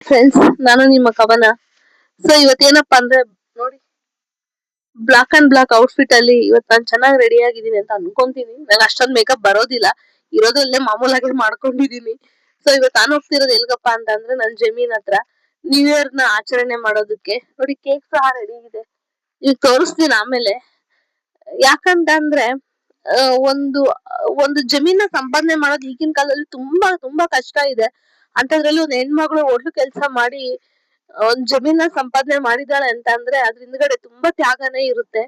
Friends, ನಾನು ನಿಮ್ಮ ಕವನ. ಸೊ ಇವತ್ತೇನಪ್ಪಾ ಅಂದ್ರೆ ನೋಡಿ, ಬ್ಲಾಕ್ ಅಂಡ್ ಬ್ಲಾಕ್ ಔಟ್ಫಿಟ್ ಅಲ್ಲಿ ಇವತ್ತು ನಾನು ಚೆನ್ನಾಗಿ ರೆಡಿ ಆಗಿದ್ದೀನಿ ಅಂತ ಅನ್ಕೊಂತೀನಿ. ನಂಗೆ ಅಷ್ಟೊಂದು ಮೇಕಪ್ ಬರೋದಿಲ್ಲ, ಇರೋದಲ್ಲೇ ಮಾಮೂಲಾಗಿ ಮಾಡ್ಕೊಂಡಿದೀನಿ. ಸೊ ಇವತ್ತು ನಾನು ಹೋಗ್ತಿರೋದು ಎಲ್ಗಪ್ಪ ಅಂತಂದ್ರೆ ನನ್ ಜಮೀನ್ ಹತ್ರ ನ್ಯೂ ಇಯರ್ ನ ಆಚರಣೆ ಮಾಡೋದಕ್ಕೆ. ನೋಡಿ, ಕೇಕ್ ಸಹ ರೆಡಿ ಇದೆ, ಈಗ ತೋರಿಸ್ತೀನಿ ಆಮೇಲೆ. ಯಾಕಂತಂದ್ರೆ ಆ, ಒಂದು ಒಂದು ಜಮೀನ ಸಂಪಾದನೆ ಮಾಡೋದು ಈಗಿನ ಕಾಲದಲ್ಲಿ ತುಂಬಾ ತುಂಬಾ ಕಷ್ಟ ಇದೆ. ಅಂತದ್ರಲ್ಲಿ ಒಂದ್ ಹೆಣ್ಮಗಳು ಹೋಟ್ಲು ಕೆಲಸ ಮಾಡಿ ಒಂದ್ ಜಮೀನ ಸಂಪಾದನೆ ಮಾಡಿದಾಳೆ ಅಂತ ಅಂದ್ರೆ ಅದ್ರ ಹಿಂದ್ಗಡೆ ತುಂಬಾ ತ್ಯಾಗನೇ ಇರುತ್ತೆ.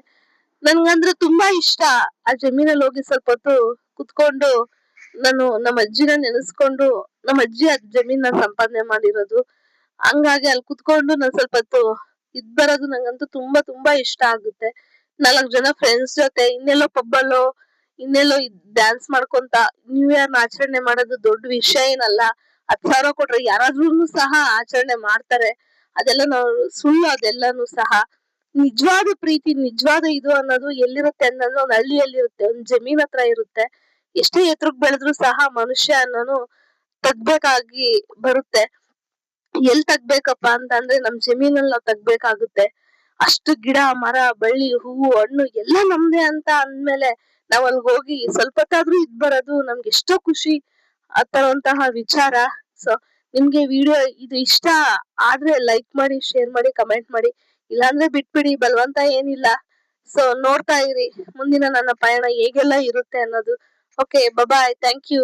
ನನ್ಗಂದ್ರೆ ತುಂಬಾ ಇಷ್ಟ ಆ ಜಮೀನಲ್ಲಿ ಹೋಗಿ ಸ್ವಲ್ಪ ಹೊತ್ತು ಕುತ್ಕೊಂಡು ನಾನು ನಮ್ಮ ಅಜ್ಜಿನ ನೆನೆಸ್ಕೊಂಡು, ನಮ್ಮ ಅಜ್ಜಿ ಅದ್ ಜಮೀನ ಸಂಪಾದನೆ ಮಾಡಿರೋದು. ಹಂಗಾಗಿ ಅಲ್ಲಿ ಕುತ್ಕೊಂಡು ನಾನ್ ಸ್ವಲ್ಪ ಹೊತ್ತು ಇದ್ ಬರೋದು ನಂಗಂತೂ ತುಂಬಾ ತುಂಬಾ ಇಷ್ಟ ಆಗುತ್ತೆ. 4 ಜನ ಫ್ರೆಂಡ್ಸ್ ಜೊತೆ ಇನ್ನೆಲ್ಲೋ ಪಬ್ಬಲ್ಲೋ ಇನ್ನೆಲ್ಲೋ ಡ್ಯಾನ್ಸ್ ಮಾಡ್ಕೊಂತ ನ್ಯೂ ಇಯರ್ ನ ಆಚರಣೆ ಮಾಡೋದು ದೊಡ್ಡ ವಿಷಯ ಏನಲ್ಲ. 10,000 ಕೊಟ್ರೆ ಯಾರಾದ್ರೂ ಸಹ ಆಚರಣೆ ಮಾಡ್ತಾರೆ. ಅದೆಲ್ಲ ನಾವು ಸುಳ್ಳು, ಅದೆಲ್ಲಾನು ಸಹ. ನಿಜವಾದ ಪ್ರೀತಿ, ನಿಜವಾದ ಇದು ಅನ್ನೋದು ಎಲ್ಲಿರುತ್ತೆ ಅನ್ನೋದು ಒಂದ್ ಹಳ್ಳಿಯಲ್ಲಿರುತ್ತೆ, ಒಂದ್ ಜಮೀನ್ ಹತ್ರ ಇರುತ್ತೆ. ಎಷ್ಟೇ ಎತ್ತರಕ್ ಬೆಳೆದ್ರು ಸಹ ಮನುಷ್ಯ ಅನ್ನೋನು ತಗ್ಬೇಕಾಗಿ ಬರುತ್ತೆ. ಎಲ್ ತಗ್ಬೇಕಪ್ಪ ಅಂತಂದ್ರೆ ನಮ್ ಜಮೀನಲ್ಲಿ ನಾವ್ ತಗ್ಬೇಕಾಗುತ್ತೆ. ಅಷ್ಟು ಗಿಡ ಮರ ಬಳ್ಳಿ ಹೂವು ಹಣ್ಣು ಎಲ್ಲ ನಮ್ದೇ ಅಂತ ಅಂದ್ಮೇಲೆ ನಾವ್ ಅಲ್ಗ್ ಹೋಗಿ ಸ್ವಲ್ಪ ಹೊತ್ತಾದ್ರೂ ಇದ್ ಬರೋದು ನಮ್ಗೆ ಎಷ್ಟೋ ಖುಷಿ ತರುವಂತಹ ವಿಚಾರ. ಸೊ ನಿಮ್ಗೆ ವಿಡಿಯೋ ಇದು ಇಷ್ಟ ಆದ್ರೆ ಲೈಕ್ ಮಾಡಿ, ಶೇರ್ ಮಾಡಿ, ಕಮೆಂಟ್ ಮಾಡಿ. ಇಲ್ಲಾಂದ್ರೆ ಬಿಟ್ಬಿಡಿ, ಬಲವಂತ ಏನಿಲ್ಲ. ಸೊ ನೋಡ್ತಾ ಇರಿ ಮುಂದಿನ ನನ್ನ ಪಯಣ ಹೇಗೆಲ್ಲ ಇರುತ್ತೆ ಅನ್ನೋದು. Okay, bye, thank you.